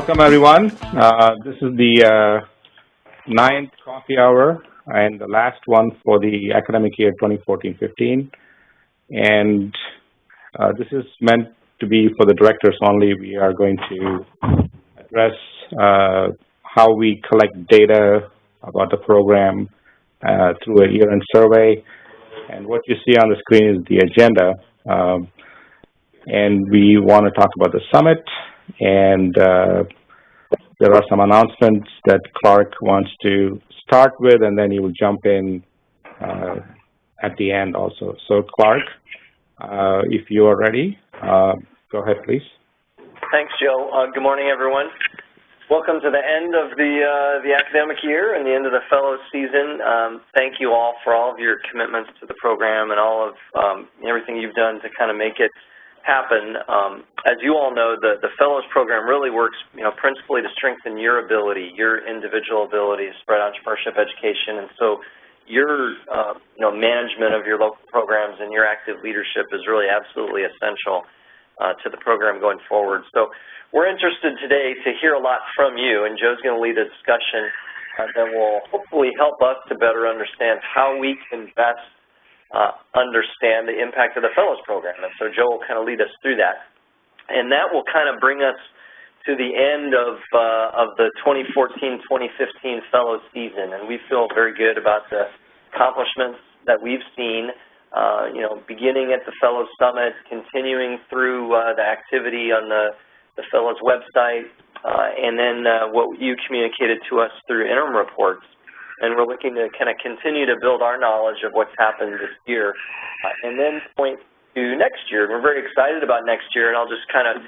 Welcome, everyone. This is the ninth coffee hour and the last one for the academic year 2014-15. And this is meant to be for the directors only. We are going to address how we collect data about the program through a year-end survey. And what you see on the screen is the agenda. And we want to talk about the summit, and there are some announcements that Clark wants to start with, and then he will jump in at the end also. So Clark, if you are ready, go ahead, please. Thanks, Joe. Good morning, everyone. Welcome to the end of the academic year and the end of the fellows season. Thank you all for all of your commitments to the program and all of everything you've done to kind of make it happen. As you all know, the fellows program really works, principally to strengthen your ability, your individual ability to spread entrepreneurship education, and so your management of your local programs and your active leadership is really absolutely essential to the program going forward. So we're interested today to hear a lot from you, and Joe's going to lead a discussion that will hopefully help us to better understand how we can best understand the impact of the fellows program. And so Joe will kind of lead us through that. And that will kind of bring us to the end of the 2014-2015 fellows season. And we feel very good about the accomplishments that we've seen, beginning at the Fellows Summit, continuing through the activity on the Fellows website, and then what you communicated to us through interim reports. And we're looking to kind of continue to build our knowledge of what's happened this year, and then point to next year. We're very excited about next year, and I'll just kind of,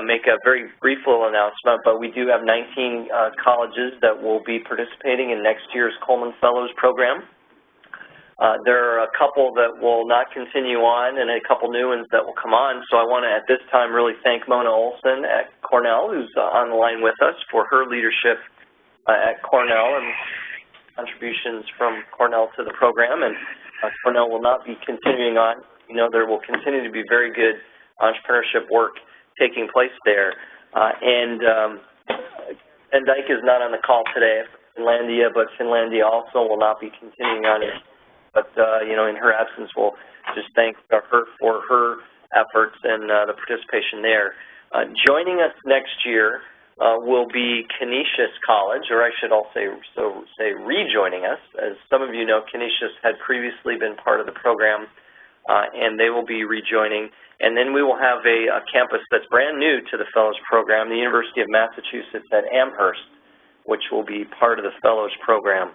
make a very brief little announcement, but we do have 19 colleges that will be participating in next year's Coleman Fellows program. There are a couple that will not continue on and a couple new ones that will come on, so I want to, at this time, really thank Mona Olson at Cornell, who's on the line with us, for her leadership at Cornell and contributions from Cornell to the program. And Cornell will not be continuing on. There will continue to be very good entrepreneurship work taking place there. And Dyke is not on the call today for Finlandia, but Finlandia also will not be continuing on it. But, in her absence, we'll just thank her for her efforts and the participation there. Joining us next year will be Canisius College, or I should also say rejoining us. As some of you know, Canisius had previously been part of the program, and they will be rejoining. And then we will have a campus that's brand new to the Fellows program, the University of Massachusetts at Amherst, which will be part of the Fellows program.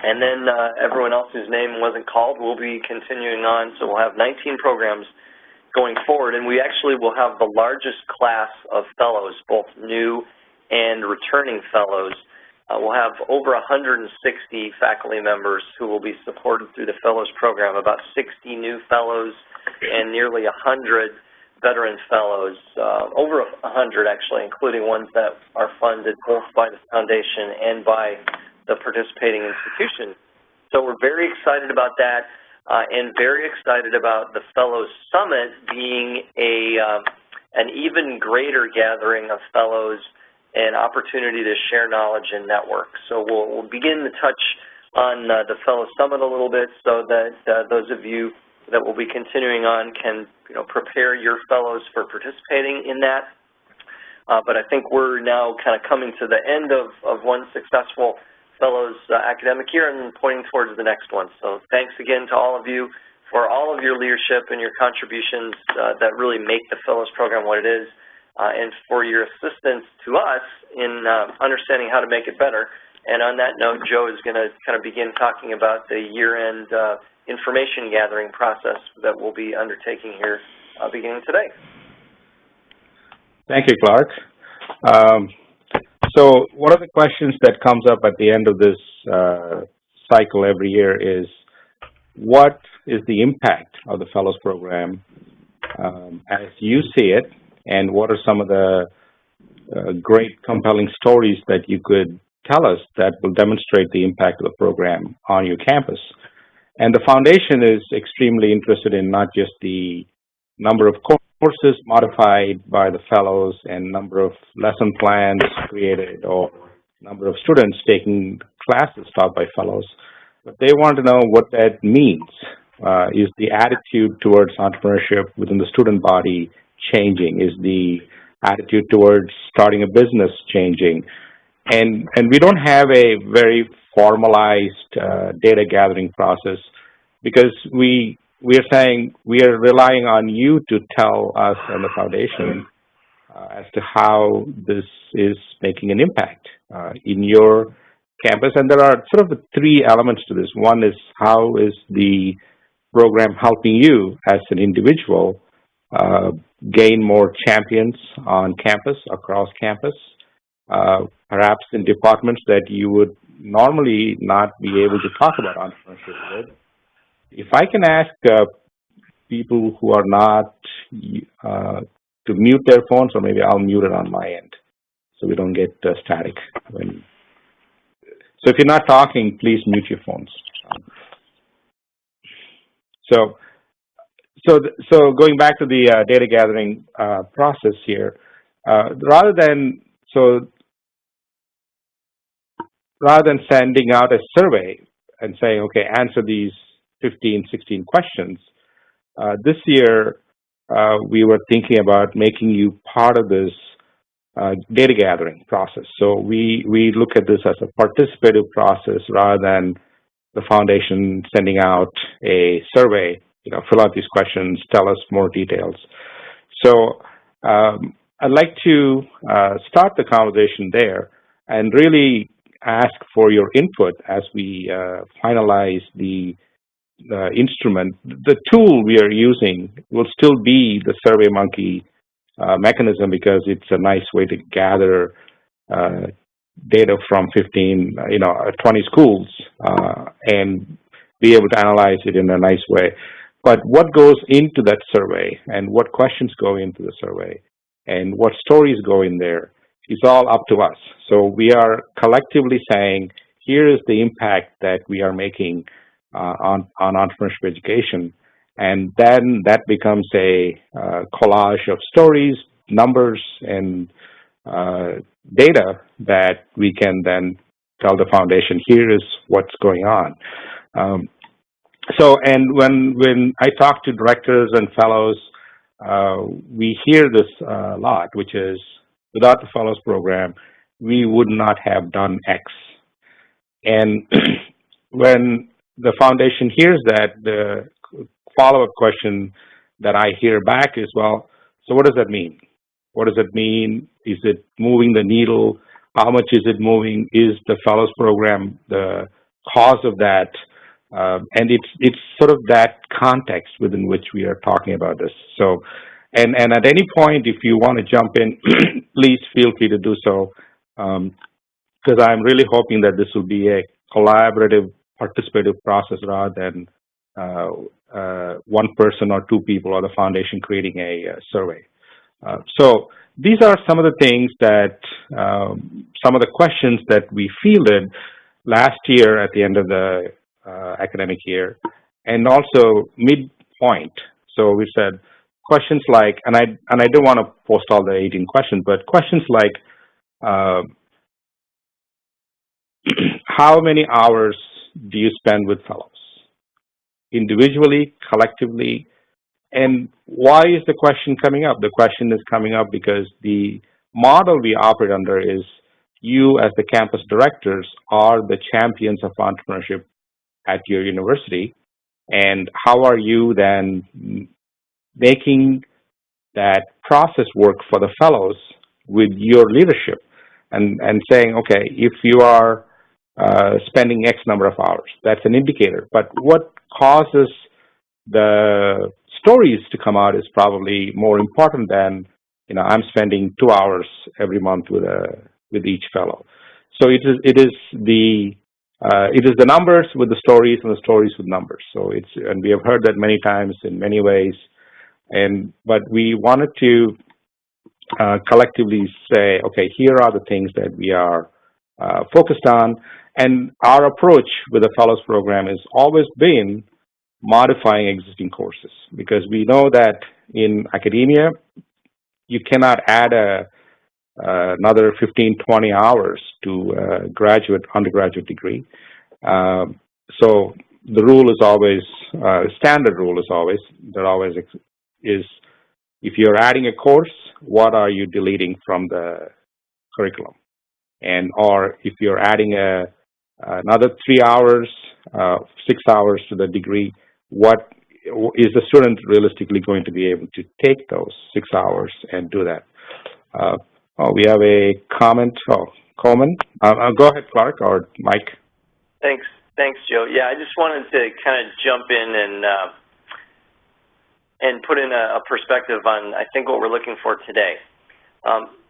And then everyone else whose name wasn't called will be continuing on, so we'll have 19 programs going forward, and we actually will have the largest class of fellows, both new and returning fellows. We'll have over 160 faculty members who will be supported through the fellows program, about 60 new fellows and nearly 100 veteran fellows, over 100 actually, including ones that are funded both by the foundation and by the participating institution. So we're very excited about that. And very excited about the Fellows Summit being an even greater gathering of fellows and opportunity to share knowledge and network. So we'll begin to touch on the Fellows Summit a little bit so that those of you that will be continuing on can prepare your fellows for participating in that. But I think we're now kind of coming to the end of one successful Fellows academic year and pointing towards the next one. So thanks again to all of you for all of your leadership and your contributions that really make the Fellows program what it is, and for your assistance to us in understanding how to make it better. And on that note, Joe is going to kind of begin talking about the year-end information gathering process that we'll be undertaking here beginning today. Thank you, Clark. So one of the questions that comes up at the end of this cycle every year is, what is the impact of the Fellows program as you see it, and what are some of the great, compelling stories that you could tell us that will demonstrate the impact of the program on your campus? And the foundation is extremely interested in not just the number of courses courses modified by the fellows and number of lesson plans created or number of students taking classes taught by fellows. But they want to know what that means. Is the attitude towards entrepreneurship within the student body changing? Is the attitude towards starting a business changing? And we don't have a very formalized data gathering process because we are saying we are relying on you to tell us and the foundation as to how this is making an impact in your campus. And there are sort of three elements to this. One is how is the program helping you as an individual gain more champions on campus, across campus, perhaps in departments that you would normally not be able to talk about entrepreneurship with. If I can ask people who are not to mute their phones, or maybe I'll mute it on my end so we don't get static. So if you're not talking, please mute your phones. So going back to the data gathering process here, rather than sending out a survey and saying, okay, answer these 15, 16 questions, this year we were thinking about making you part of this data gathering process. So we look at this as a participative process rather than the foundation sending out a survey, fill out these questions, tell us more details. So I'd like to start the conversation there and really ask for your input as we finalize the instrument. The tool we are using will still be the SurveyMonkey mechanism because it's a nice way to gather data from 20 schools and be able to analyze it in a nice way. But what goes into that survey and what questions go into the survey and what stories go in there is all up to us. So we are collectively saying, here is the impact that we are making on entrepreneurship education. And then that becomes a collage of stories, numbers, and data that we can then tell the foundation, here is what's going on. And when I talk to directors and fellows, we hear this a lot, which is, without the fellows program, we would not have done X. And when the foundation hears that, the follow-up question that I hear back is, well, so what does that mean? What does it mean? Is it moving the needle? How much is it moving? Is the fellows program the cause of that? And it's sort of that context within which we are talking about this. So, and at any point, if you want to jump in, please feel free to do so, because I'm really hoping that this will be a collaborative, participative process rather than one person or two people or the foundation creating a survey. So these are some of the things that, some of the questions that we fielded last year at the end of the academic year, and also midpoint. So we said questions like, and I don't want to post all the 18 questions, but questions like, how many hours do you spend with fellows? Individually, collectively, and why is the question coming up? The question is coming up because the model we operate under is you as the campus directors are the champions of entrepreneurship at your university, and how are you then making that process work for the fellows with your leadership and saying, okay, if you are spending X number of hours, that's an indicator, but what causes the stories to come out is probably more important than, I'm spending 2 hours every month with each fellow. So it is the numbers with the stories and the stories with numbers. So and we have heard that many times in many ways, but we wanted to collectively say, okay, here are the things that we are focused on, and our approach with the fellows program has always been modifying existing courses, because we know that in academia, you cannot add another 15, 20 hours to undergraduate degree. So the rule is always, standard rule is always, is if you're adding a course, what are you deleting from the curriculum? And or if you're adding another 3 hours, 6 hours to the degree, what is the student realistically going to be able to take those 6 hours and do that? We have a comment. Coleman. Go ahead, Clark or Mike. Thanks, Joe. Yeah, I just wanted to kind of jump in and put in a perspective on, I think, what we're looking for today.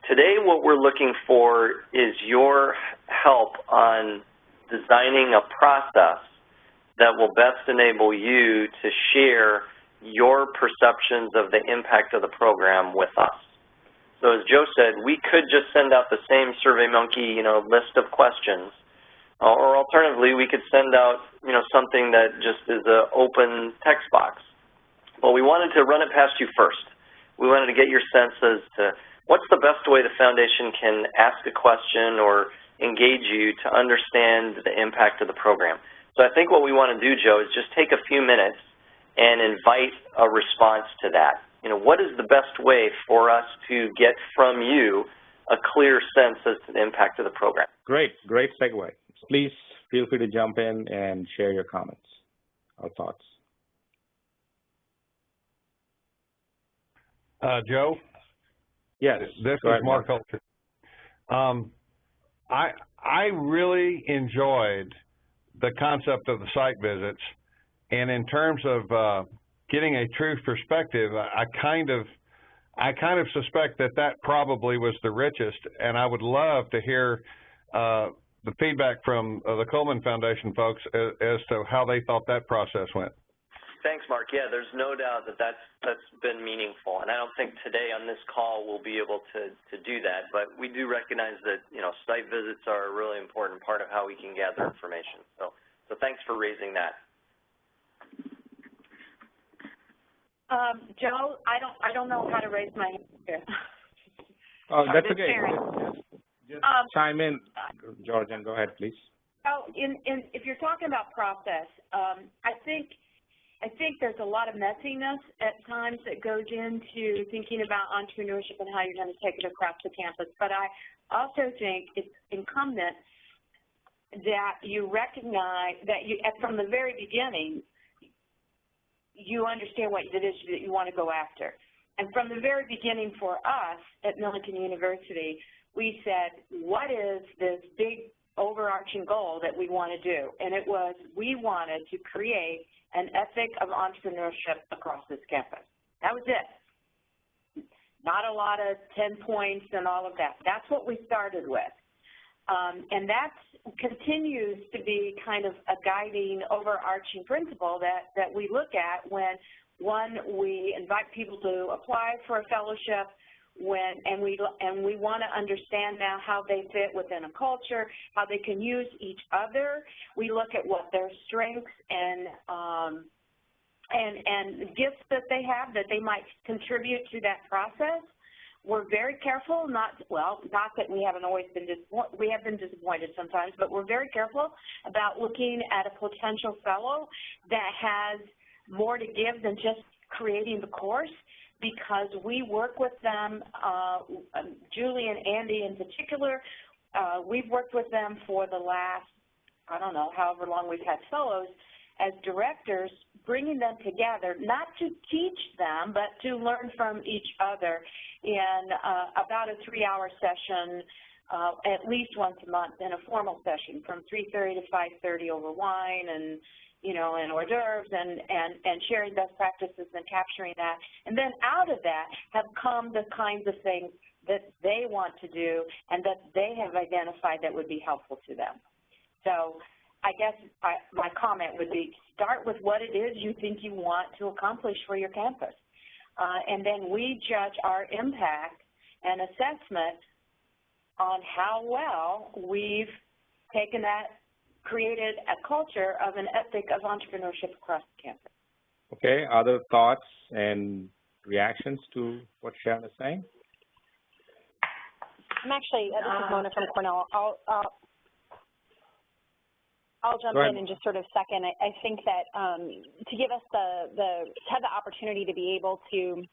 Today, what we're looking for is your help on designing a process that will best enable you to share your perceptions of the impact of the program with us. So as Joe said, we could just send out the same SurveyMonkey, list of questions, or alternatively, we could send out, something that just is an open text box. But we wanted to run it past you first. We wanted to get your sense as to what's the best way the Foundation can ask a question or engage you to understand the impact of the program. So I think what we want to do, Joe, is just take a few minutes and invite a response to that. What is the best way for us to get from you a clear sense as to the impact of the program? Great segue. Please feel free to jump in and share your comments or thoughts. Joe? Yes. This is Mark Holter. I really enjoyed the concept of the site visits, and in terms of getting a true perspective, I kind of suspect that probably was the richest, and I would love to hear the feedback from the Coleman Foundation folks as to how they thought that process went. Thanks, Mark. Yeah, there's no doubt that's been meaningful, and I don't think today on this call we'll be able to do that, but we do recognize that site visits are a really important part of how we can gather information. So thanks for raising that. Joe, I don't know how to raise my hand here. Oh, that's okay. Just chime in, George, and go ahead, please. Oh, if you're talking about process, I think there's a lot of messiness at times that goes into thinking about entrepreneurship and how you're going to take it across the campus. But I also think it's incumbent that you recognize that from the very beginning, you understand what it is that you want to go after. And from the very beginning for us at Millikan University, we said, what is this big overarching goal that we want to do? And it was, we wanted to create an ethic of entrepreneurship across this campus. That was it. Not a lot of 10 points and all of that. That's what we started with. And that continues to be kind of a guiding, overarching principle that we look at when, one, we invite people to apply for a fellowship, and we want to understand now how they fit within a culture, how they can use each other. We look at what their strengths and gifts that they have that they might contribute to that process. We're very careful, not that we haven't always been disappointed, we have been disappointed sometimes, but we're very careful about looking at a potential fellow that has more to give than just creating the course, because we work with them, Julie and Andy in particular, we've worked with them for the last, I don't know, however long we've had fellows, as directors, bringing them together, not to teach them, but to learn from each other in about a 3-hour session, at least once a month in a formal session from 3:30 to 5:30 over wine and, and hors d'oeuvres and sharing best practices and capturing that. And then out of that have come the kinds of things that they want to do and that they have identified that would be helpful to them. So I guess my comment would be start with what it is you think you want to accomplish for your campus. And then we judge our impact and assessment on how well we've taken that, created a culture of an ethic of entrepreneurship across the campus. Okay, other thoughts and reactions to what Sharon is saying? I'm actually, this is Mona from Cornell. I'll jump in and just sort of second. I think that to give us to have the opportunity to be able to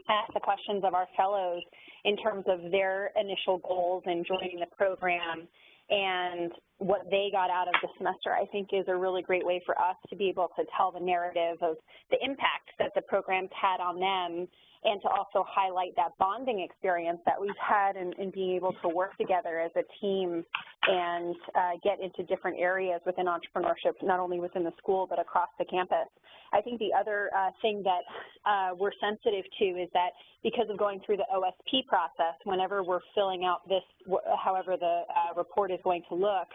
ask the questions of our fellows in terms of their initial goals in joining the program and what they got out of the semester, I think is a really great way for us to be able to tell the narrative of the impact that the program's had on them, and to also highlight that bonding experience that we've had in being able to work together as a team and get into different areas within entrepreneurship, not only within the school but across the campus. I think the other thing that we're sensitive to is that because of going through the OSP process, whenever we're filling out this, however the report is going to look,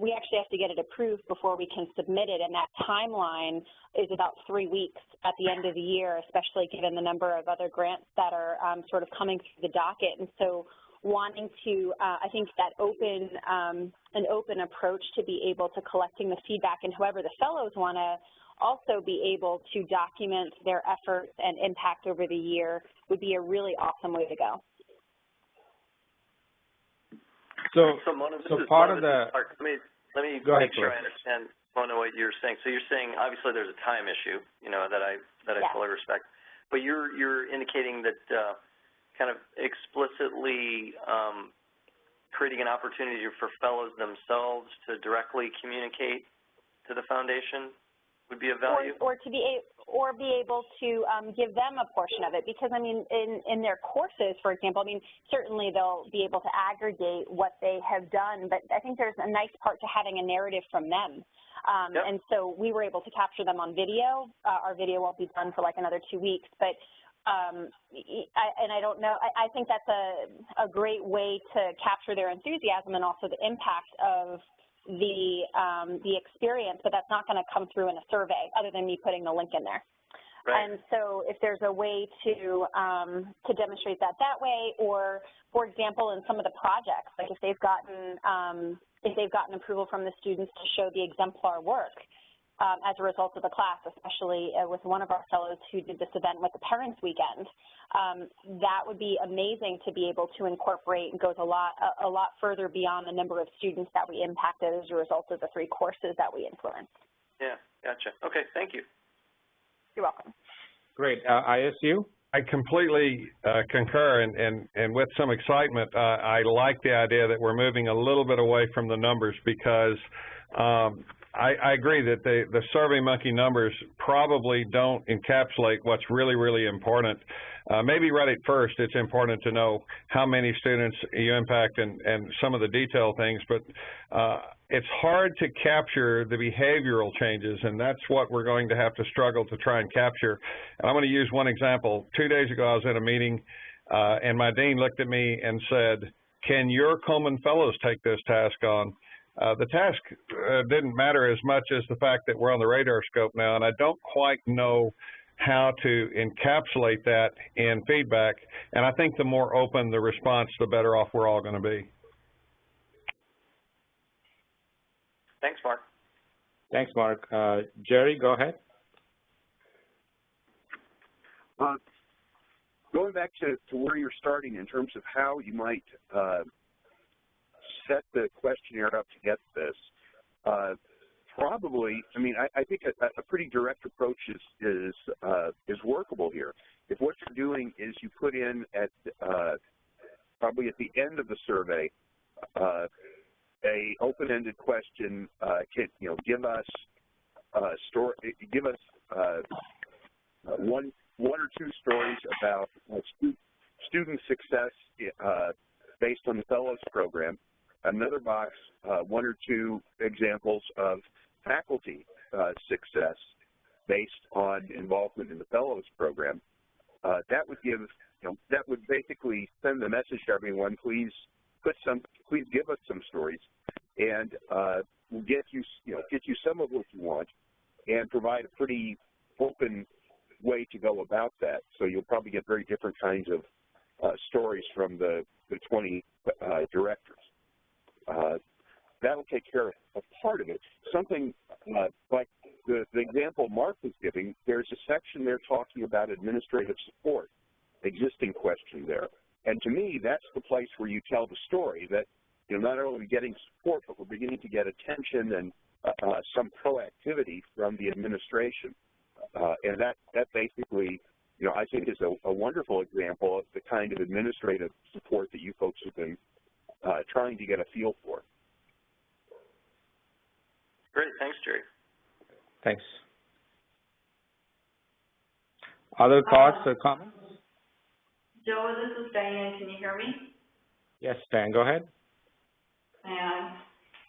we actually have to get it approved before we can submit it, and that timeline is about 3 weeks at the end of the year, especially given the number of other grants that are sort of coming through the docket. And so wanting to, I think that an open approach to be able to collecting the feedback, and whoever the fellows want to also be able to document their efforts and impact over the year would be a really awesome way to go. So Mona, part of the, let me make sure I understand, Mona, what you're saying. So you're saying obviously there's a time issue, that I fully respect, but you're indicating that kind of explicitly creating an opportunity for fellows themselves to directly communicate to the foundation would be of value, or be able to give them a portion of it, because I mean in their courses, for example, I mean certainly they'll be able to aggregate what they have done, but I think there's a nice part to having a narrative from them. And so we were able to capture them on video. Our video won't be done for like another 2 weeks, but I don't know, I think that's a great way to capture their enthusiasm and also the impact of the experience, but that's not going to come through in a survey other than me putting the link in there. Right. And so if there's a way to demonstrate that way, or for example in some of the projects, like if they've gotten approval from the students to show the exemplar work as a result of the class, especially with one of our fellows who did this event with the Parents Weekend, that would be amazing to be able to incorporate. It goes a lot further beyond the number of students that we impacted as a result of the 3 courses that we influenced. Yeah, gotcha. Okay, thank you. You're welcome. Great. ISU? I completely concur, and with some excitement, I like the idea that we're moving a little bit away from the numbers, because I agree that the SurveyMonkey numbers probably don't encapsulate what's really, really important. Maybe right at first it's important to know how many students you impact and some of the detailed things, but it's hard to capture the behavioral changes, and that's what we're going to have to struggle to try and capture. And I'm going to use one example. 2 days ago I was at a meeting, and my dean looked at me and said, "Can your Coleman Fellows take this task on?" The task didn't matter as much as the fact that we're on the radar scope now, and I don't quite know how to encapsulate that in feedback. And I think the more open the response, the better off we're all going to be. Thanks, Mark. Thanks, Mark. Jerry, go ahead. Going back to where you're starting in terms of how you might set the questionnaire up to get this, probably, I mean, I think a pretty direct approach is workable here. If what you're doing is you put in at probably at the end of the survey a open-ended question, give us one or two stories about student success based on the Fellows Program. Another box, 1 or 2 examples of faculty success based on involvement in the Fellows Program. That would give, that would basically send the message to everyone: please give us some stories, and we'll get you some of what you want, and provide a pretty open way to go about that. So you'll probably get very different kinds of stories from the 20 directors. That'll take care of part of it. Something like the example Mark was giving, there's a section there talking about administrative support, existing question there. And to me, that's the place where you tell the story that, not only are we getting support, but we're beginning to get attention and some proactivity from the administration. And that basically, I think is a wonderful example of the kind of administrative support that you folks have been trying to get a feel for. Great. Thanks, Jerry. Thanks. Other thoughts or comments? Joe, this is Diane. Can you hear me? Yes, Dan, go ahead. And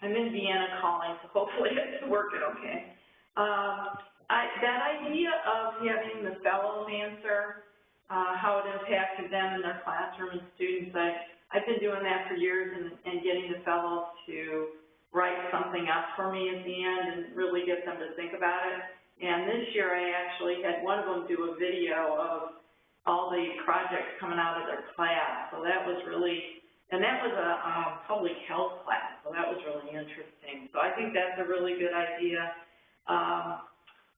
I'm in Vienna calling, so hopefully it's working okay. That idea of having the fellows answer how it impacted them in their classroom and students, I've been doing that for years and getting the fellows to write something up for me at the end and really get them to think about it. And this year I actually had one of them do a video of all the projects coming out of their class. So that was really, and that was a public health class, so that was really interesting. So I think that's a really good idea.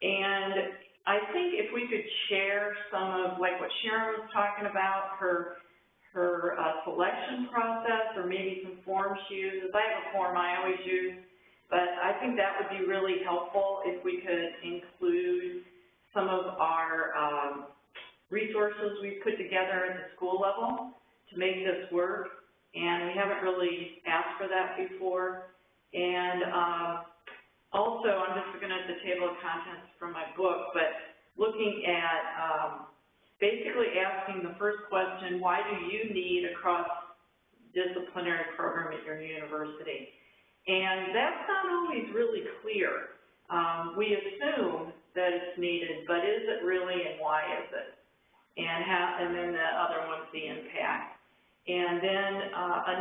And I think if we could share some of, like what Sharon was talking about, her selection process, or maybe some form she uses. I have a form I always use, but I think that would be really helpful if we could include some of our resources we've put together at the school level to make this work, and we haven't really asked for that before. And also, I'm just looking at the table of contents from my book, but looking at basically asking the first question, why do you need a cross-disciplinary program at your university? And that's not always really clear. We assume that it's needed, but is it really, and why is it? And then the other one's the impact. And then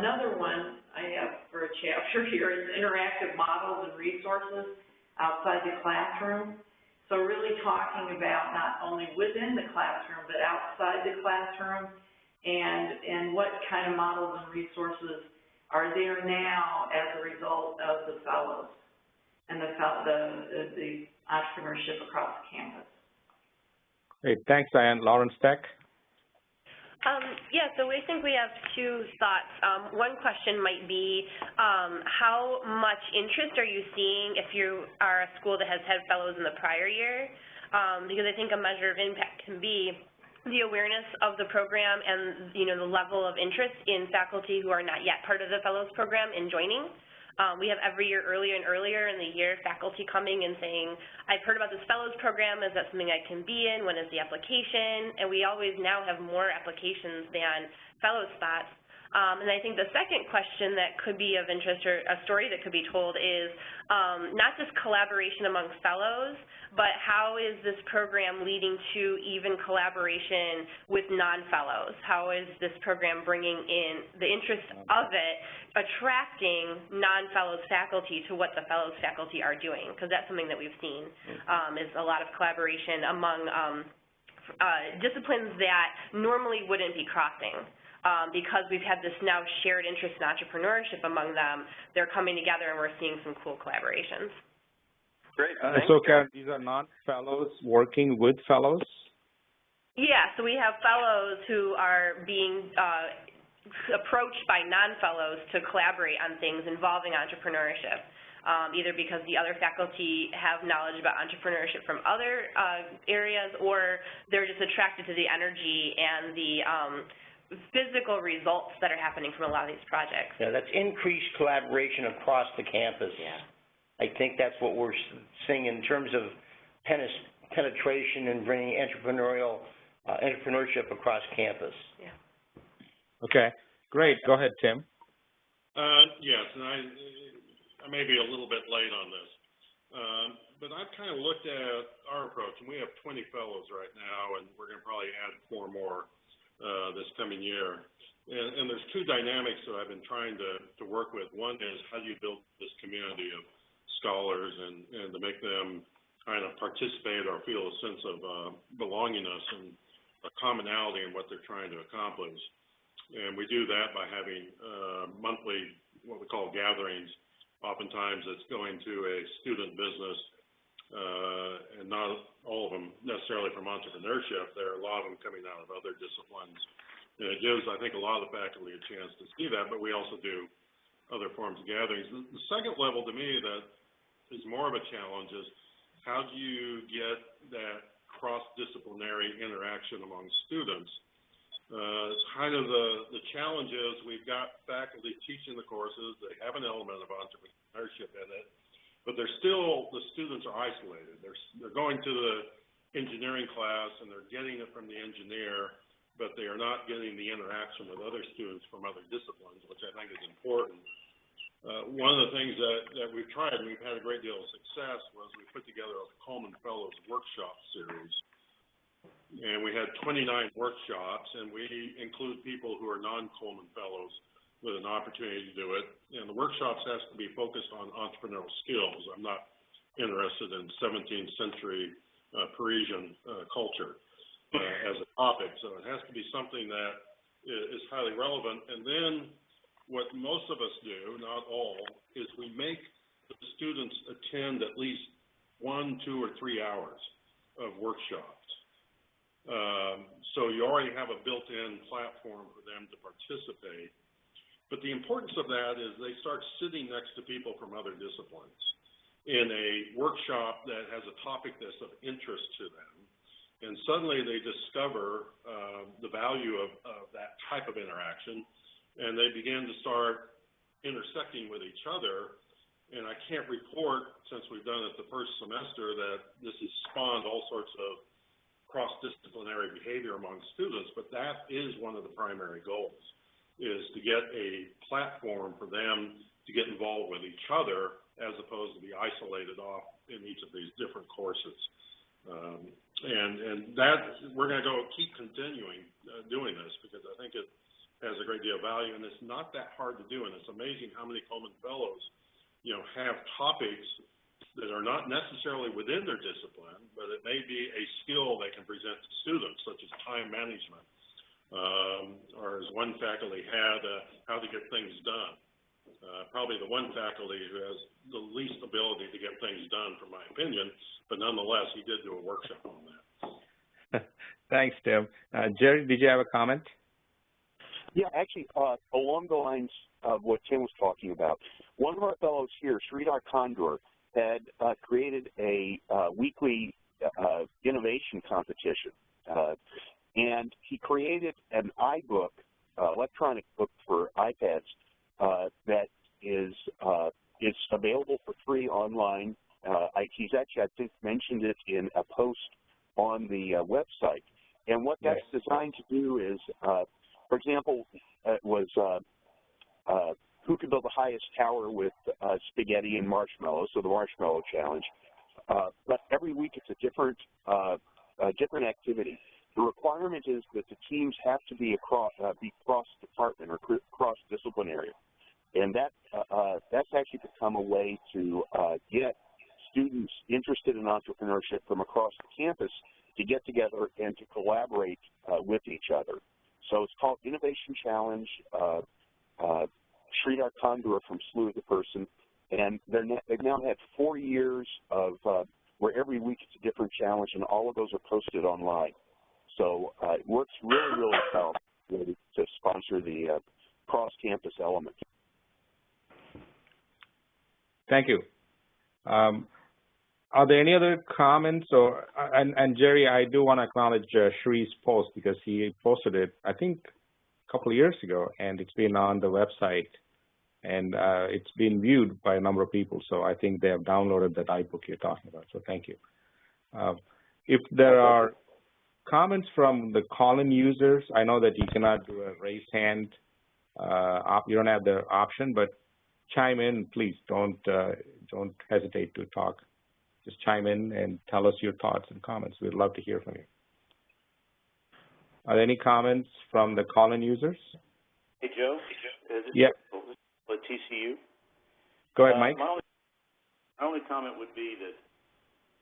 another one I have for a chapter here is interactive models and resources outside the classroom. So really talking about not only within the classroom, but outside the classroom, and what kind of models and resources are there now as a result of the fellows and the entrepreneurship across campus. Great, thanks, Diane. Lawrence Tech. Yeah, so I think we have two thoughts. One question might be, how much interest are you seeing if you are a school that has had fellows in the prior year? Because I think a measure of impact can be the awareness of the program and, the level of interest in faculty who are not yet part of the fellows program in joining. We have every year, earlier and earlier in the year, faculty coming and saying, I've heard about this fellows program, is that something I can be in, when is the application? And we always now have more applications than fellows spots. And I think the second question that could be of interest, or a story that could be told, is not just collaboration among fellows, but how is this program leading to even collaboration with non-fellows? How is this program bringing in the interest of it, attracting non-fellows faculty to what the fellows faculty are doing? Because that's something that we've seen is a lot of collaboration among disciplines that normally wouldn't be crossing. Because we've had this now shared interest in entrepreneurship among them, they're coming together and we're seeing some cool collaborations. Great. So, Karen, these are non-fellows working with fellows? Yeah, so we have fellows who are being approached by non-fellows to collaborate on things involving entrepreneurship, either because the other faculty have knowledge about entrepreneurship from other areas, or they're just attracted to the energy and the physical results that are happening from a lot of these projects. Yeah, that's increased collaboration across the campus. Yeah. I think that's what we're seeing in terms of penetration and bringing entrepreneurship across campus. Yeah. Okay, great. Go ahead, Tim. Yes, and I may be a little bit late on this, but I've kind of looked at our approach, and we have 20 fellows right now, and we're going to probably add 4 more this coming year. And there's two dynamics that I've been trying to work with. One is, how do you build this community of scholars and to make them kind of participate or feel a sense of belongingness and a commonality in what they're trying to accomplish. And we do that by having monthly, what we call gatherings. Oftentimes it's going to a student business and not all of them necessarily from entrepreneurship. There are a lot of them coming out of other disciplines. And it gives, I think, a lot of the faculty a chance to see that, but we also do other forms of gatherings. The second level to me that is more of a challenge is how do you get that cross-disciplinary interaction among students? Kind of the challenge is we've got faculty teaching the courses, they have an element of entrepreneurship in it, but they're still, the students are isolated. They're going to the engineering class and they're getting it from the engineer, but they are not getting the interaction with other students from other disciplines, which I think is important. One of the things that we've tried, and we've had a great deal of success, was we put together a Coleman Fellows workshop series. And we had 29 workshops, and we include people who are non-Coleman Fellows with an opportunity to do it. And the workshops has to be focused on entrepreneurial skills. I'm not interested in 17th century Parisian culture as a topic. So it has to be something that is highly relevant. And then what most of us do, not all, is we make the students attend at least 1, 2, or 3 hours of workshops. So you already have a built-in platform for them to participate. But the importance of that is they start sitting next to people from other disciplines in a workshop that has a topic that's of interest to them. And suddenly they discover the value of that type of interaction, and they begin to start intersecting with each other. And I can't report, since we've done it the first semester, that this has spawned all sorts of cross-disciplinary behavior among students, but that is one of the primary goals, is to get a platform for them to get involved with each other as opposed to be isolated off in each of these different courses. And that, we're going to keep continuing doing this because I think it has a great deal of value, and it's not that hard to do, and it's amazing how many Coleman Fellows, have topics that are not necessarily within their discipline, but it may be a skill they can present to students, such as time management, or as one faculty had, how to get things done. Probably the one faculty who has the least ability to get things done, from my opinion, but nonetheless, he did do a workshop on that. Thanks, Tim. Jerry, did you have a comment? Yeah, actually, along the lines of what Tim was talking about, one of our fellows here, Sridhar Kondor, had created a weekly innovation competition. And he created an iBook, electronic book for iPads that is available for free online. He's actually, I think, mentioned it in a post on the website. And what that's designed to do is, for example, it was who can build the highest tower with spaghetti and marshmallows, so the marshmallow challenge. But every week it's a different activity. The requirement is that the teams have to be cross-department or cross-disciplinary. And that's actually become a way to get students interested in entrepreneurship from across the campus to get together and to collaborate with each other. So it's called Innovation Challenge. Sridhar Kondor from SLU is the person, and they've now had 4 years of where every week it's a different challenge, and all of those are posted online. So it works really, really well to sponsor the cross-campus element. Thank you. Are there any other comments? And Jerry, I do want to acknowledge Shree's post because he posted it, I think, a couple of years ago, and it's been on the website, and it's been viewed by a number of people. So I think they have downloaded that iBook you're talking about. So thank you. If there are comments from the call-in users, I know that you cannot do a raise hand. You don't have the option, but chime in, please. Don't hesitate to talk. Just chime in and tell us your thoughts and comments. We'd love to hear from you. Are there any comments from the call-in users? Hey, Joe. Yeah. At TCU. Go ahead, Mike. My only comment would be that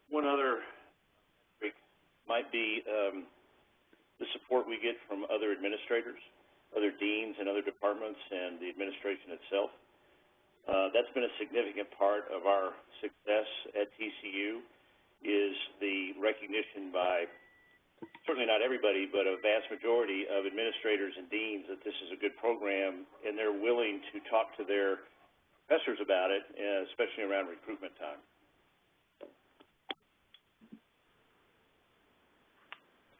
one other might be the support we get from other administrators, other deans and other departments, and the administration itself. That's been a significant part of our success at TCU, is the recognition by certainly not everybody, but a vast majority of administrators and deans that this is a good program, and they're willing to talk to their professors about it, especially around recruitment time.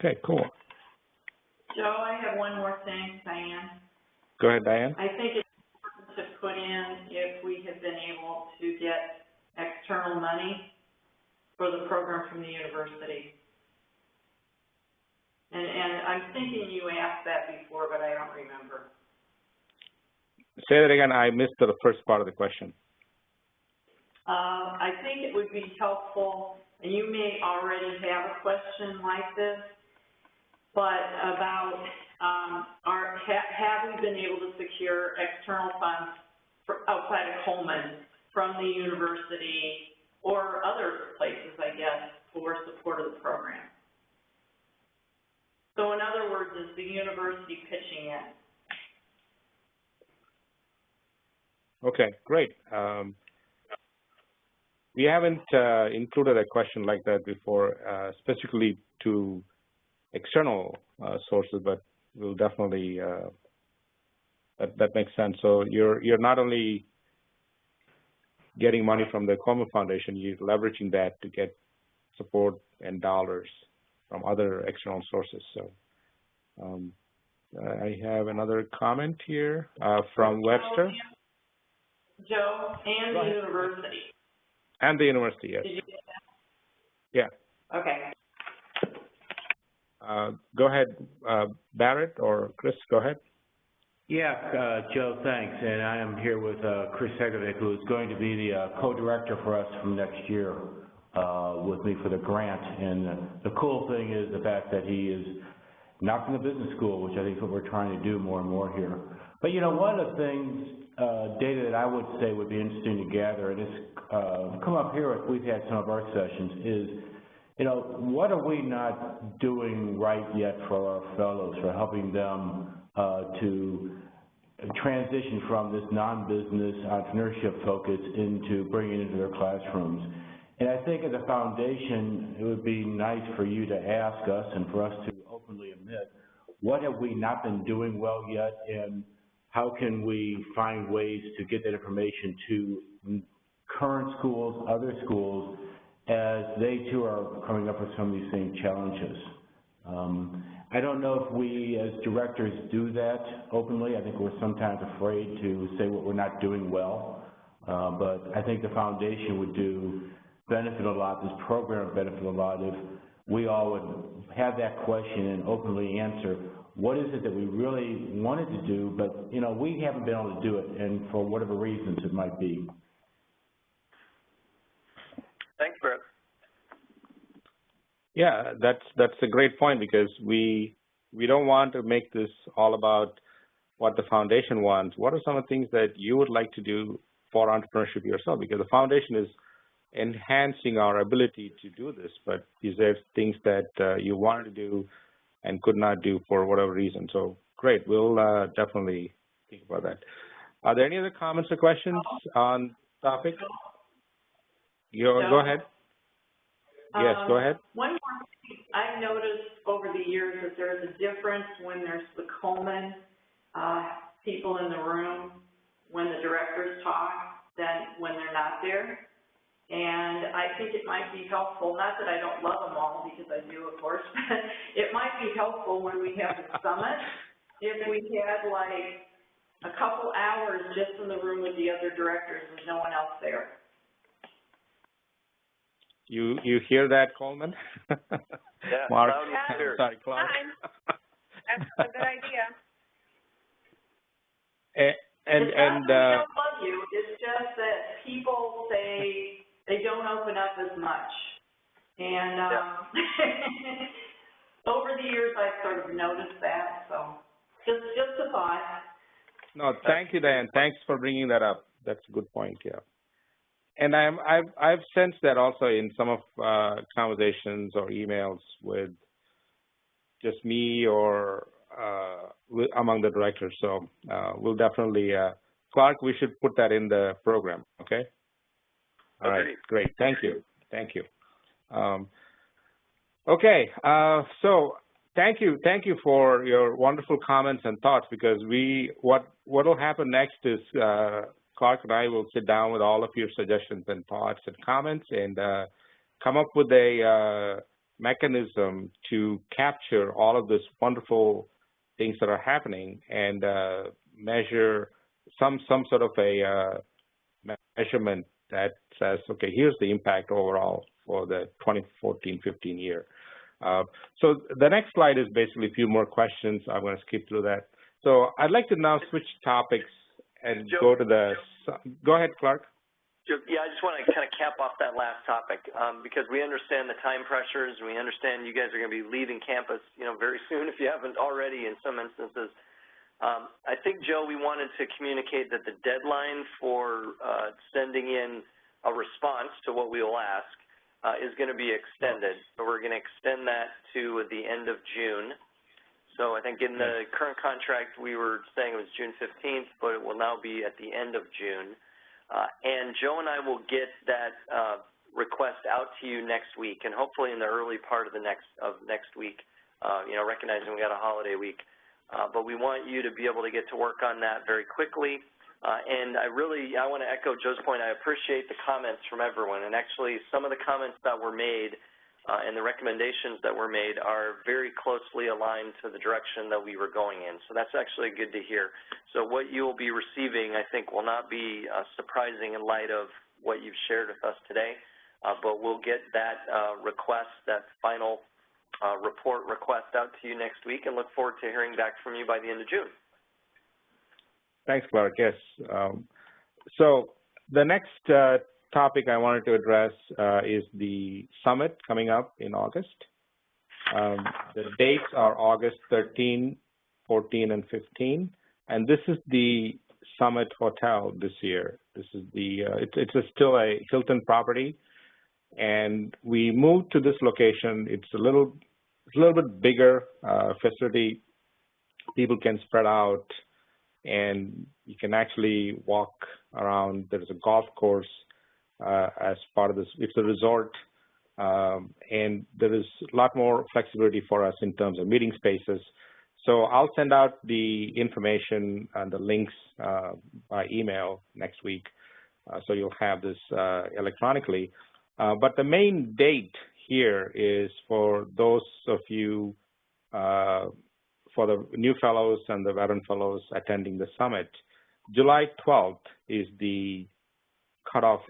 Okay, cool. Joe, I have one more thing, Diane. Go ahead, Diane. I think it's important to put in if we have been able to get external money for the program from the university. And I'm thinking you asked that before, but I don't remember. Say that again. I missed the first part of the question. I think it would be helpful, and you may already have a question like this, but about have we been able to secure external funds for outside of Coleman from the university or other places, I guess, for support of the program? So in other words, is the university pitching in? Okay, great. We haven't included a question like that before, specifically to external sources, but we'll definitely, that makes sense. So you're not only getting money from the Coleman Foundation, you're leveraging that to get support and dollars from other external sources. So I have another comment here from Webster. Joe, and the university. And the university, yes. Did you get that? Yeah. Okay. Go ahead, Barrett or Chris, go ahead. Yeah, Joe, thanks. And I am here with Chris Hegovic, who is going to be the co-director for us from next year with me for the grant. And the cool thing is the fact that he is not from the business school, which I think is what we're trying to do more and more here. But, you know, one of the things, data that I would say would be interesting to gather, and it's come up here if we've had some of our sessions, is, you know, what are we not doing right yet for our fellows, for helping them to transition from this non-business entrepreneurship focus into bringing it into their classrooms? And I think as a foundation, it would be nice for you to ask us and for us to openly admit, what have we not been doing well yet, and how can we find ways to get that information to current schools, other schools, as they too are coming up with some of these same challenges. I don't know if we as directors do that openly. I think we're sometimes afraid to say what we're not doing well, but I think the foundation would benefit a lot, this program would benefit a lot if we all would have that question and openly answer, what is it that we really wanted to do, but, you know, we haven't been able to do it, and for whatever reasons it might be. Thanks, Brett. Yeah, that's a great point, because we don't want to make this all about what the foundation wants. What are some of the things that you would like to do for entrepreneurship yourself? Because the foundation is enhancing our ability to do this, but is there things that you wanted to do and could not do for whatever reason? So great, we'll definitely think about that. Are there any other comments or questions on the topic? Go ahead. Yes, go ahead. One more thing I've noticed over the years that there's a difference when there's the Coleman people in the room, when the directors talk, than when they're not there. And I think it might be helpful, not that I don't love them all, because I do, of course, but it might be helpful when we have the summit, if we had like a couple hours just in the room with the other directors and no one else there. You hear that, Coleman? Yeah, Mark, sorry, Clark. That's a good idea. It's not that we don't love you, it's just that people say they don't open up as much. And over the years, I've sort of noticed that, so just a thought. No, thank you, Diane. Thanks for bringing that up. That's a good point, yeah. And I've sensed that also in some of conversations or emails with just me or among the directors. So we'll definitely, Clark, we should put that in the program, okay? All right, great. Thank you. Thank you. Okay, so thank you for your wonderful comments and thoughts, because what will happen next is Clark and I will sit down with all of your suggestions and thoughts and comments and come up with a mechanism to capture all of this wonderful things that are happening and measure some sort of a measurement that says, okay, here's the impact overall for the 2014-15 year. So the next slide is basically a few more questions. I'm going to skip through that. So I'd like to now switch topics and go to the, go ahead, Clark. Yeah, I just want to kind of cap off that last topic because we understand the time pressures, and we understand you guys are going to be leaving campus, very soon if you haven't already in some instances. I think, Joe, we wanted to communicate that the deadline for sending in a response to what we will ask is going to be extended. So we're going to extend that to the end of June. So I think in the current contract we were saying it was June 15th, but it will now be at the end of June. And Joe and I will get that request out to you next week, and hopefully in the early part of next week, recognizing we got a holiday week. But we want you to be able to get to work on that very quickly. And I want to echo Joe's point. I appreciate the comments from everyone. And actually, some of the comments that were made and the recommendations that were made are very closely aligned to the direction that we were going in. So that's actually good to hear. So what you will be receiving, I think, will not be surprising in light of what you've shared with us today. But we'll get that request, that final report request out to you next week, and look forward to hearing back from you by the end of June. Thanks, Clark. Yes. So the next topic I wanted to address is the summit coming up in August. The dates are August 13, 14, and 15, and this is the Summit Hotel this year. This is the it's still a Hilton property, and we moved to this location. It's a little bit bigger facility. People can spread out, and you can actually walk around. There's a golf course as part of this. It's a resort, and there is a lot more flexibility for us in terms of meeting spaces. So I'll send out the information and the links by email next week, so you'll have this electronically. But the main date here is for those of you, for the new fellows and the veteran fellows attending the summit. July 12th is the cutoff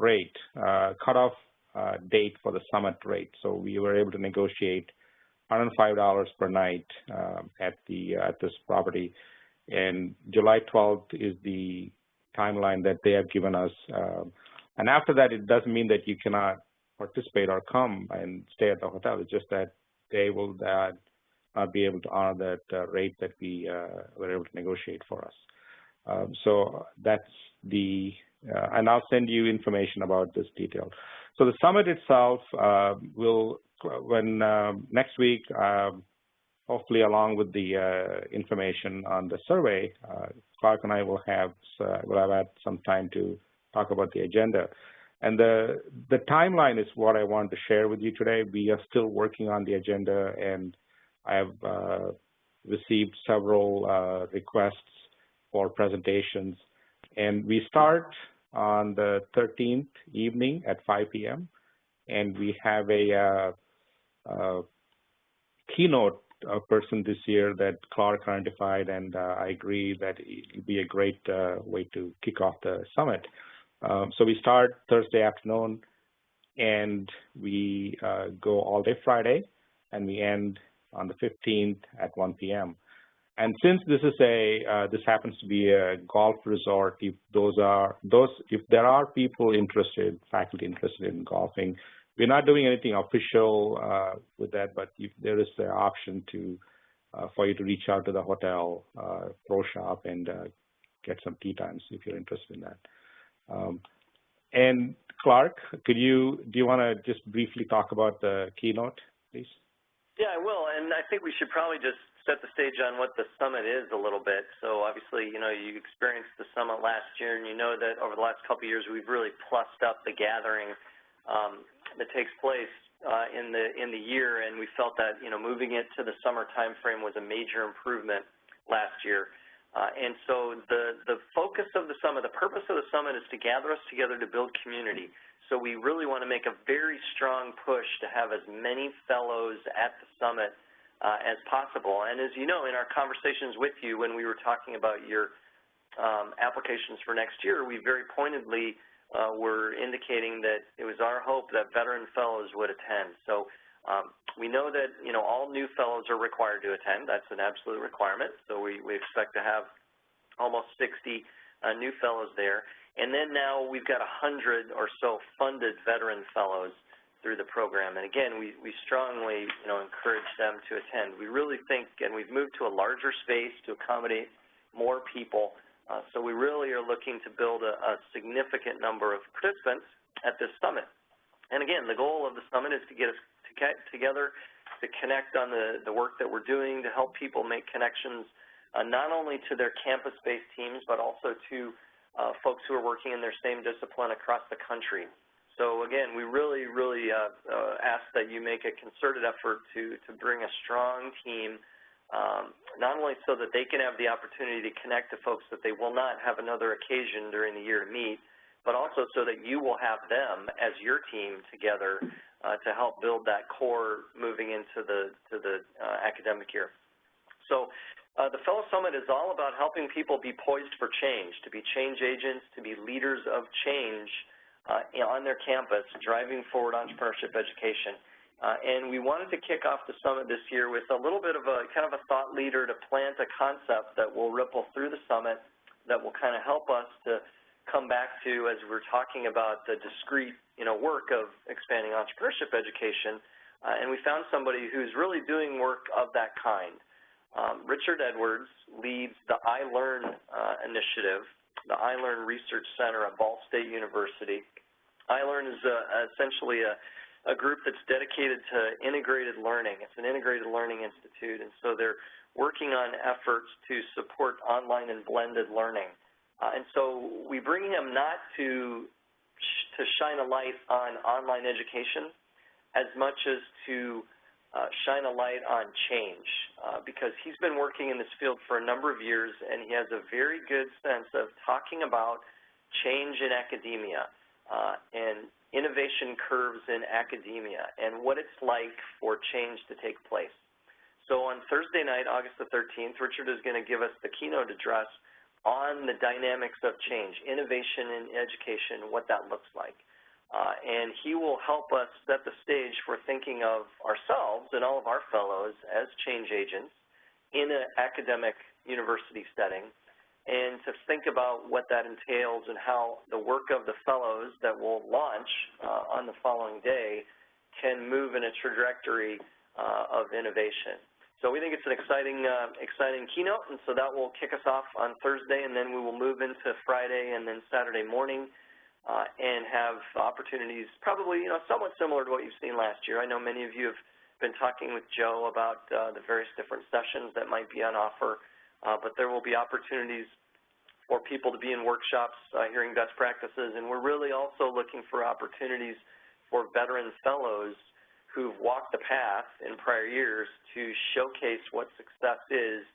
date for the summit rate. So we were able to negotiate $105 per night at this property, and July 12th is the timeline that they have given us. And after that, it doesn't mean that you cannot participate or come and stay at the hotel. It's just that they will not be able to honor that rate that we were able to negotiate for us. So that's the, and I'll send you information about this detail. So the summit itself will, next week, hopefully along with the information on the survey, Clark and I will have had some time to talk about the agenda. And the timeline is what I want to share with you today. We are still working on the agenda, and I have received several requests for presentations. And we start on the 13th evening at 5 p.m. And we have a keynote person this year that Clark identified, and I agree that it would be a great way to kick off the summit. So we start Thursday afternoon, and we go all day Friday, and we end on the 15th at 1 p.m. And since this is this happens to be a golf resort, if there are people interested, faculty interested in golfing, we're not doing anything official with that, but if there is the option for you to reach out to the hotel pro shop and get some tee times if you're interested in that. And Clark, do you want to just briefly talk about the keynote, please? Yeah, I will, and I think we should probably just set the stage on what the summit is a little bit. So obviously, you experienced the summit last year, and you know that over the last couple of years we've really plussed up the gathering. that takes place in the year, and we felt that moving it to the summer time frame was a major improvement last year. And so the focus of the summit, the purpose of the summit is to gather us together to build community. So we really want to make a very strong push to have as many fellows at the summit as possible. And as you know, in our conversations with you when we were talking about your applications for next year, we very pointedly were indicating that it was our hope that veteran fellows would attend. So we know that all new fellows are required to attend. That's an absolute requirement. So we expect to have almost 60 new fellows there. And then now we've got 100 or so funded veteran fellows through the program. And again, we strongly encourage them to attend. We really think, and we've moved to a larger space to accommodate more people. So we really are looking to build a significant number of participants at this summit. And again, the goal of the summit is to get us together to connect on the work that we're doing, to help people make connections not only to their campus-based teams, but also to folks who are working in their same discipline across the country. So again, we really ask that you make a concerted effort to bring a strong team, not only so that they can have the opportunity to connect to folks that they will not have another occasion during the year to meet, but also so that you will have them as your team together to help build that core moving into the academic year. So the Fellow Summit is all about helping people be poised for change, to be change agents, to be leaders of change on their campus, driving forward entrepreneurship education. And we wanted to kick off the summit this year with a little bit of a kind of a thought leader to plant a concept that will ripple through the summit, that will kind of help us to come back to as we're talking about the discrete work of expanding entrepreneurship education. And we found somebody who's really doing work of that kind. Richard Edwards leads the iLearn initiative, the iLearn Research Center at Ball State University. iLearn is essentially a group that's dedicated to integrated learning. It's an integrated learning institute, and so they're working on efforts to support online and blended learning. And so we bring him not to shine a light on online education as much as to shine a light on change, because he's been working in this field for a number of years, and he has a very good sense of talking about change in academia and innovation curves in academia and what it's like for change to take place. So on Thursday night, August the 13th, Richard is going to give us the keynote address on the dynamics of change, innovation in education, what that looks like. And he will help us set the stage for thinking of ourselves and all of our fellows as change agents in an academic university setting, and to think about what that entails and how the work of the fellows that will launch on the following day can move in a trajectory of innovation. So we think it's an exciting keynote, and so that will kick us off on Thursday, and then we will move into Friday and then Saturday morning and have opportunities probably somewhat similar to what you've seen last year. I know many of you have been talking with Joe about the various different sessions that might be on offer, but there will be opportunities for people to be in workshops hearing best practices, and we're really also looking for opportunities for veteran fellows who've walked the path in prior years to showcase what success is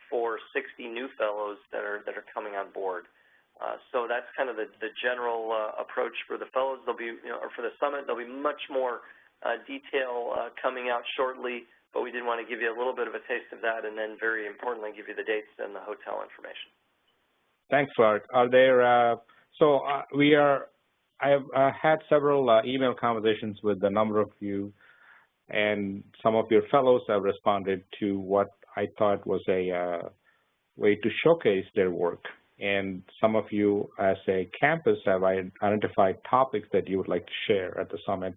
for 60 new fellows that are coming on board. So that's kind of the general approach for the fellows. There'll be, or for the summit, there'll be much more detail coming out shortly, but we did want to give you a little bit of a taste of that, and then very importantly, give you the dates and the hotel information. Thanks, Clark. Are there? I have had several email conversations with a number of you, and some of your fellows have responded to what I thought was a way to showcase their work. And some of you, as a campus, have identified topics that you would like to share at the summit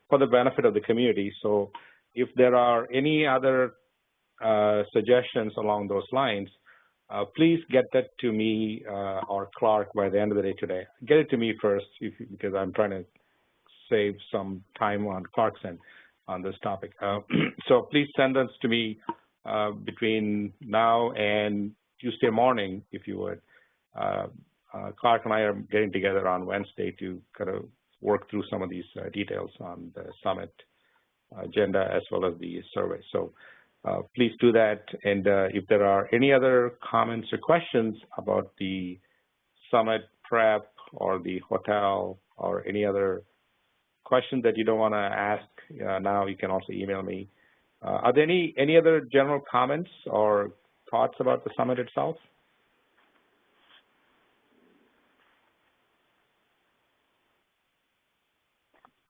for the benefit of the community. So if there are any other suggestions along those lines, please get that to me or Clark by the end of the day today. Get it to me first, because I'm trying to save some time on Clark's end on this topic. So please send us to me between now and Tuesday morning, if you would. Clark and I are getting together on Wednesday to kind of work through some of these details on the summit agenda as well as the survey. So please do that. And if there are any other comments or questions about the summit prep or the hotel or any other questions that you don't want to ask now, you can also email me. Are there any other general comments or thoughts about the summit itself?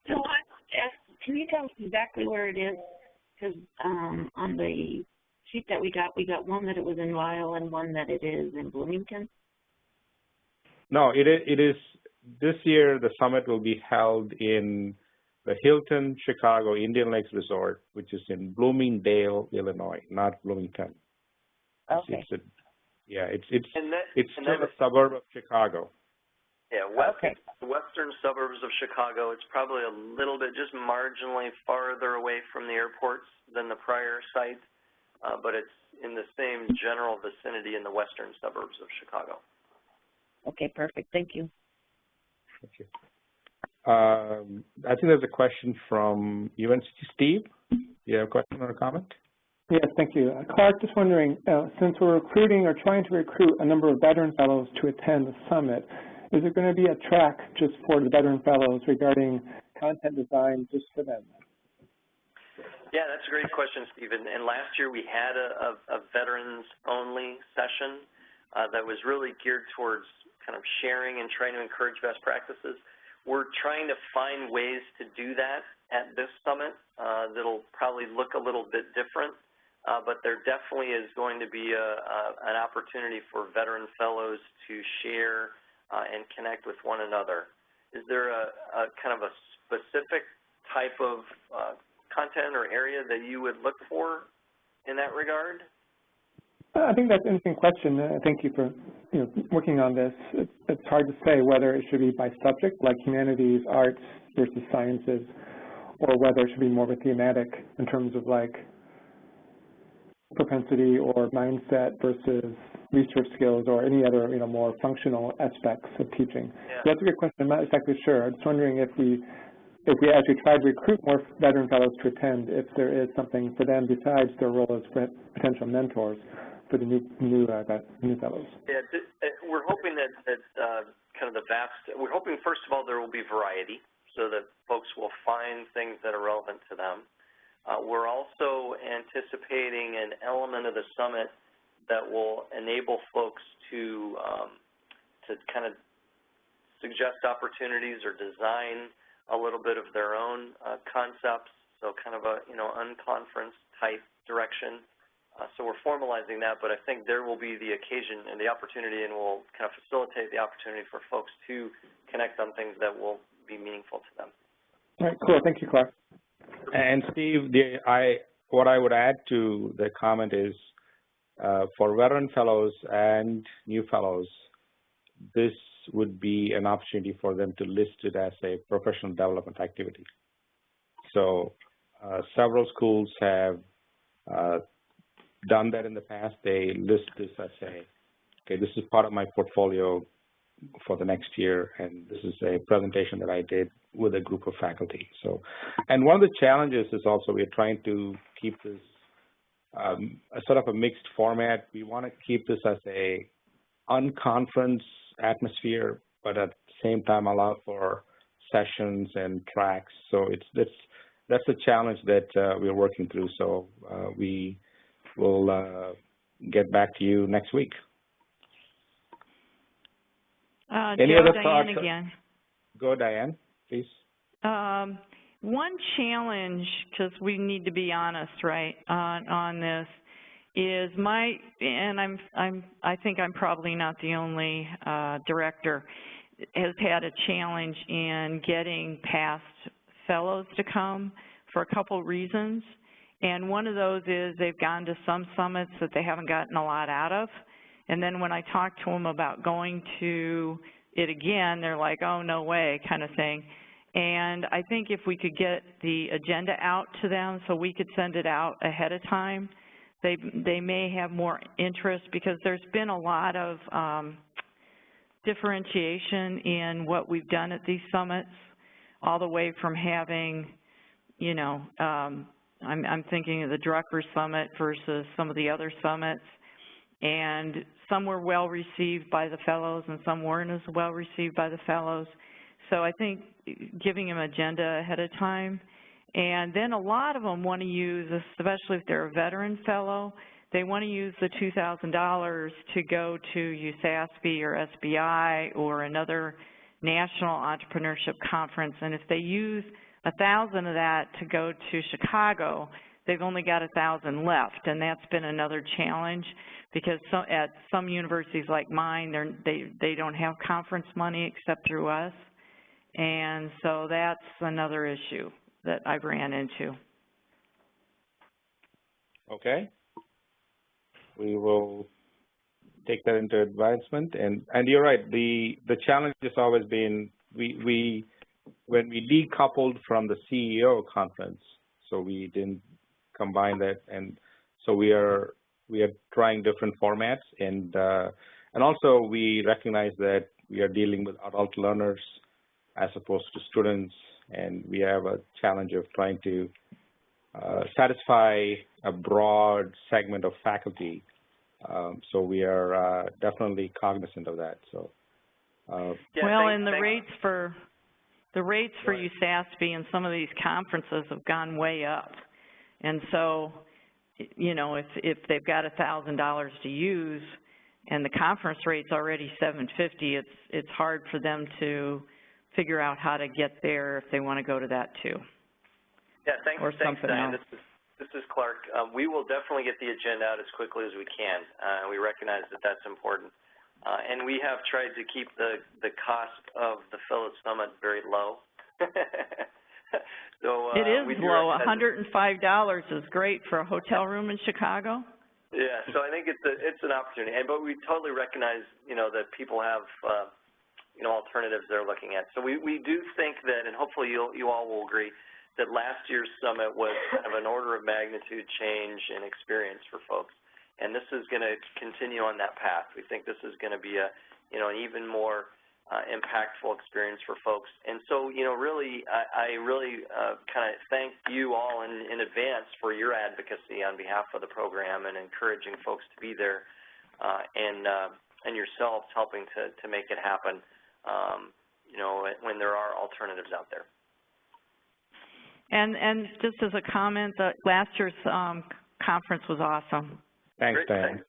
So can you tell us exactly where it is? Because on the sheet that we got one that it was in Lisle and one that it is in Bloomington. No, it is this year. The summit will be held in the Hilton Chicago Indian Lakes Resort, which is in Bloomingdale, Illinois, not Bloomington. Okay. It's still a suburb of Chicago. Yeah, the western suburbs of Chicago. It's probably a little bit, just marginally farther away from the airports than the prior site, but it's in the same general vicinity in the western suburbs of Chicago. Okay, perfect. Thank you. Thank you. I think there's a question from UNC. Steve, you have a question or a comment? Yes, thank you. Clark, just wondering, since we're recruiting or trying to recruit a number of veteran fellows to attend the summit, is there going to be a track just for the veteran fellows regarding content design just for them? Yeah, that's a great question, Stephen. And last year we had a veterans-only session that was really geared towards kind of sharing and trying to encourage best practices. We're trying to find ways to do that at this summit that'll probably look a little bit different, but there definitely is going to be an opportunity for veteran fellows to share and connect with one another. Is there a kind of a specific type of content or area that you would look for in that regard? I think that's an interesting question. Thank you for working on this. It's hard to say whether it should be by subject, like humanities, arts versus sciences, or whether it should be more of a thematic in terms of like propensity or mindset versus research skills or any other more functional aspects of teaching. Yeah. So that's a good question. I'm not exactly sure. I'm just wondering if we actually try to recruit more veteran fellows to attend, if there is something for them besides their role as potential mentors for the new fellows. Yeah, we're hoping that kind of we're hoping first of all there will be variety so that folks will find things that are relevant to them. We're also anticipating an element of the summit that will enable folks to kind of suggest opportunities or design a little bit of their own concepts, so kind of a unconference type direction. So we're formalizing that, but I think there will be the occasion and the opportunity, and we'll kind of facilitate the opportunity for folks to connect on things that will be meaningful to them. All right, cool. Thank you, Clark. And Steve, what I would add to the comment is for veteran fellows and new fellows, this would be an opportunity for them to list it as a professional development activity. So several schools have done that in the past. They list this as okay, this is part of my portfolio for the next year, and this is a presentation that I did with a group of faculty. So, and one of the challenges is also we're trying to keep this a sort of a mixed format. We want to keep this as a unconference atmosphere, but at the same time allow for sessions and tracks. So that's a challenge that we're working through. So we will get back to you next week. Any other thoughts? Diane again. Go, Diane, please. One challenge, because we need to be honest, right, on this, is I think I'm probably not the only director has had a challenge in getting past fellows to come for a couple reasons. And one of those is they've gone to some summits that they haven't gotten a lot out of. And then when I talk to them about going to it again, they're like, oh, no way, kind of thing. And I think if we could get the agenda out to them so we could send it out ahead of time, they may have more interest, because there's been a lot of differentiation in what we've done at these summits. all the way from having, you know, I'm thinking of the Drucker Summit versus some of the other summits, and some were well received by the fellows and some weren't as well received by the fellows. So I think giving them agenda ahead of time, and then a lot of them want to use, especially if they're a veteran fellow, they want to use the $2,000 to go to USASB or SBI or another national entrepreneurship conference, and if they use 1,000 of that to go to Chicago, they've only got 1,000 left, and that's been another challenge because at some universities like mine, they don't have conference money except through us, and so that's another issue that I've ran into. Okay. We will take that into advisement, and you're right. The challenge has always been when we decoupled from the CEO conference, so we didn't combine that, and so we are trying different formats, and also we recognize that we are dealing with adult learners as opposed to students, and we have a challenge of trying to satisfy a broad segment of faculty. So we are definitely cognizant of that. So. And the rates for USASB and some of these conferences have gone way up, and so, you know, if they've got $1,000 to use, and the conference rate's already $750, it's hard for them to figure out how to get there if they want to go to that too. Yeah, thanks, Diane. This is Clark. We will definitely get the agenda out as quickly as we can. We recognize that that's important. And we have tried to keep the cost of the Fellows Summit very low. So, it is low. $105 is great for a hotel room in Chicago. Yeah, so I think it's an opportunity. But we totally recognize, you know, that people have, you know, alternatives they're looking at. So we do think that, and hopefully you all will agree, that last year's summit was kind of an order of magnitude change in experience for folks. And this is going to continue on that path. We think this is going to be an even more impactful experience for folks. And so, you know, really, I really kind of thank you all in advance for your advocacy on behalf of the program and encouraging folks to be there, and yourselves helping to make it happen, you know, when there are alternatives out there. And just as a comment, last year's conference was awesome. Thanks, Diane.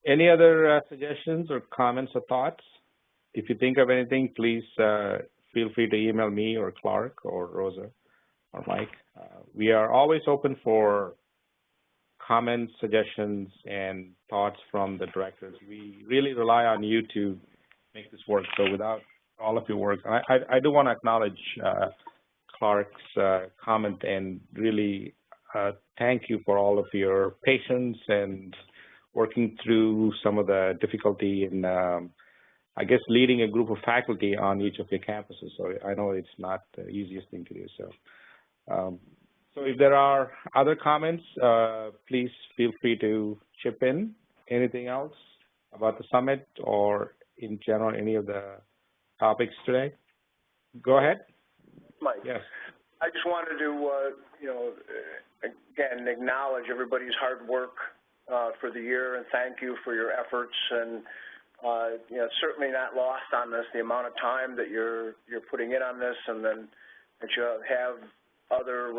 Any other suggestions or comments or thoughts? If you think of anything, please feel free to email me or Clark or Rosa or Mike. We are always open for comments, suggestions, and thoughts from the directors. We really rely on you to make this work. So without all of your work, I do want to acknowledge Clark's comment and really thank you for all of your patience and working through some of the difficulty in, I guess, leading a group of faculty on each of your campuses. So I know it's not the easiest thing to do. So, so if there are other comments, please feel free to chip in. Anything else about the summit or in general any of the topics today? Go ahead. Mike. Yes. I just wanted to, you know, again, acknowledge everybody's hard work for the year and thank you for your efforts. And, you know, certainly not lost on this, the amount of time that you're putting in on this, and then that you have other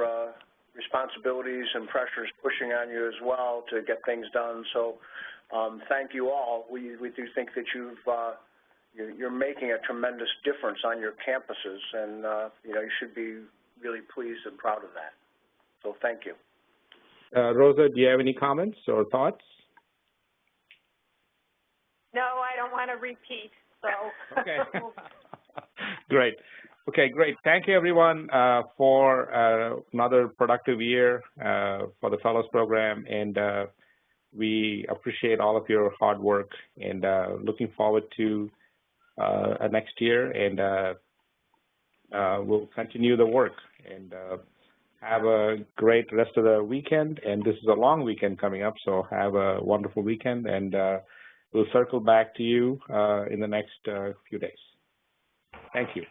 responsibilities and pressures pushing on you as well to get things done. So thank you all. We do think that you're making a tremendous difference on your campuses, and you know, you should be really pleased and proud of that. So thank you. Rosa, do you have any comments or thoughts? No, I don't want to repeat. So. Okay. Great. Okay, great. Thank you, everyone, for another productive year for the Fellows Program, and we appreciate all of your hard work, and looking forward to next year, and we'll continue the work, and have a great rest of the weekend. And this is a long weekend coming up, so have a wonderful weekend, and we'll circle back to you in the next few days. Thank you.